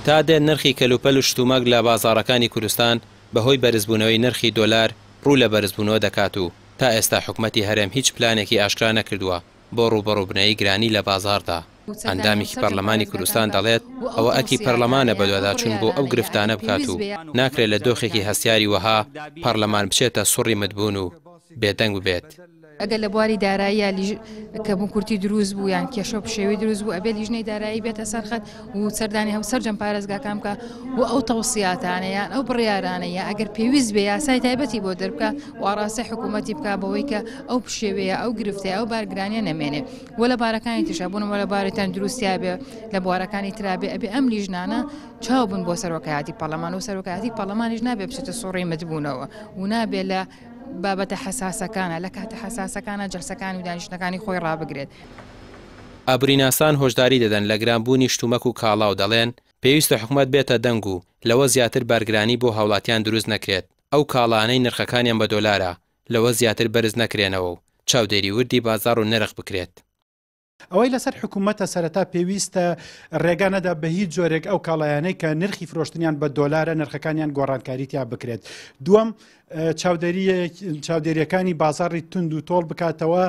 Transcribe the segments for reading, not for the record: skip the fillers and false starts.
تا دێن نرخی کەلوپەل و شتومەک لە بازاڕەکانی کوردستان بەهۆی بەرزبوونەوەی نرخی دۆلار ڕوو لە بەرزبوونەوە دەکات و تا ئێستا حکوومەتی هەرێم هیچ پلانێکی ئاشکرا نەکردووە بۆ ڕوبەڕووبنەی گرانی لە بازاردا. ئەندامێکی پەرلەمانی کوردستان دەڵێت ئەوە ئەکی پەرلەمانە بە دوواداچوون بۆ ئەو گرفتانە بکات و ناکرێت لە دۆخێکی هەستیاری وەها پەرلەمان بچێتە سوڕی مدبوون و بێدەنگ ببێت. ئەگەر لە بواری دارایی کەبوون کورتی دروست بوو یان کێشە پشێوی دروست بوو ئەبێ لیژنەی دارایی بێتە سەرخەت و سەردانی هەم سەرجەم پارێزگاکان بکە و ئەو تەوسیاتانە یان ئەو بڕیارانەیە ئەگەر پێویست بێ یاسای تایبەتی بۆ دەربکە و ئاڕاستی حکوومەتی بکە بەوەی کە ئەو پشێوەیە ئەو گرفتەیە ئەو بارگرانیە نەمێنێ وە لە بارەکانی تشابوون وە لە بارێتان دروستیا بێ لە بوارەکانی ترابێ ئەبێ ئەم لیژنانە چاو بن بۆ سەرۆکایەتی پەرلەمان و سەرۆکایەتی پەرلەمانیش نابێ بچێتە سوڕی مدبوونەوە و نابێ لە بابەتە حساسەکانە لە کاتە حساسەکانە جەلسەکانی و دانیشتەکانی خۆی ڕابگرێت. ئابووریناسان هۆشداری دەدەن لە گرانبوونی شتومەک و کاڵا و دەڵێن پێویستە حکوومەت بێتە دەنگ و لەوە زیاتر بارگرانی بۆ هاوڵاتیان دروست نەکرێت. ئەو کاڵانەی نرخەکانیان بە دۆلارە لەوە زیاتر بەرز نەکرێنەوە و چاودێری وردی بازار و نرخ بکرێت. ئەوەی لەسەر حکوومەتە سەرەتا پێویستە ڕێگانەدا بە هیچ جۆرێک ئەو کاڵایانەی کە نرخی فرۆشتنیان بە دۆلارە نرخەکانیان گۆڕانکاریتیا بکرێت. دووەم چاودێریەکانی بازاڕی تند و تۆڵ بکاتەوە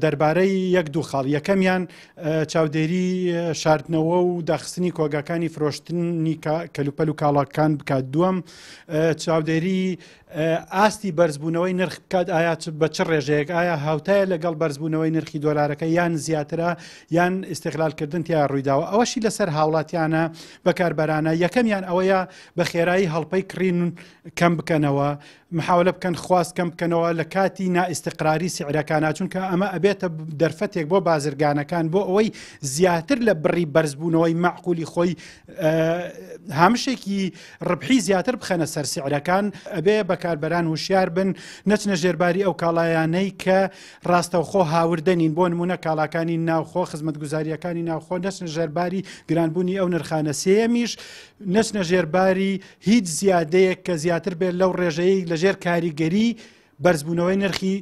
دەربارەی یەک دوو خاڵ. یەکەمیان چاودێری شاردنەوە و داخستنی کۆگاکانی فرۆشتنی کەلوپەل و کاڵاکان بکات. دووەم چاودێری ئاستی بەرزبوونەوەی نرخ بکات ئایا بە چ ڕێژەیەک ئایا هاوتایە لەگەڵ بەرزبوونەوەی نرخی دۆلارەکە یان زیاترە یان ئیستیغلالکردن تیا ڕوویداوە. ئەوەشی لەسەر هاوڵاتیانە بەکاربەرانە. یەکەمیان ئەوەیە بە خێرایی هەڵپەی کڕین کەم بکەنەوە محاولە بکەن خواست کەم بکەنەوە لە کاتی نائیستقراری سیعرەکانە چونکە ئەمە ئەبێتە دەرفەتێک بۆ بازرگانەکان بۆ ئەوەی زیاتر لە بڕی بەرزبوونەوەی معقولی خۆی هەمشێکی ڕبحی زیاتر بخەنە سەر سیعرەکان. ئەبێ بەکاربەران وشیار بن نەچنە ژێرباری ئەو کاڵایانەی کە ڕاستەوخۆ هاوردەنین بۆ نمونە کاڵاکانی ناوخۆ خزمەتگوزاریەکانی ناوخۆ نەچنە ژێرباری گرانبوونی ئەو نرخانە. سێمیش نەچنە ژێرباری هیچ زیادەیەک کە زیاتر بێت لەو ڕێژەیە لەژێر کاریگەری بەرزبوونەوەی نرخی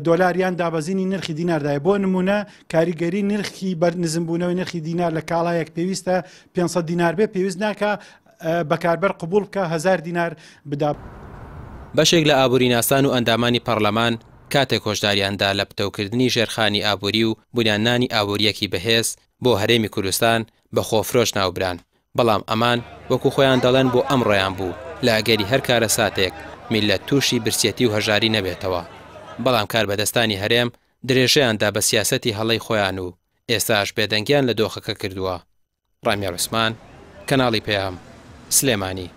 دۆلاریان دابەزینی نرخی دیناردایە. بۆ نمونە کاریگەری نرخی نزمبوونەوەی نرخی دینار لە کاڵایەک پێویستە 500 دینار بێ پێویست ناکە بەکاربەر قبول بکە 1000 دینار بدا. بەشێک لە ئابووریناسان و ئەندامانی پەرلەمان کاتێک هۆشداریاندا لە پتەوکردنی ژێرخانی ئابووری و بنیاننانی ئابووریەکی بەهێز بۆ هەرێمی کوردستان بە خۆفرۆش ناوبران. بەڵام ئەمان وەکو خۆیان دەڵێن بۆ ئەمڕۆیان بوو لە ئەگەری هەر کارە ساتێک میلەت تووشی برسێتی و هەژاری نەبێتەوە. بەڵام کار بەدەستانی هەرێم درێژەیاندا بە سیاسەتی هەڵەی خۆیان و ئێستاش بێدەنگیان لە دۆخەکە کردووە. ڕامیار عوسمان، کەناڵی پێام، سلێمانی.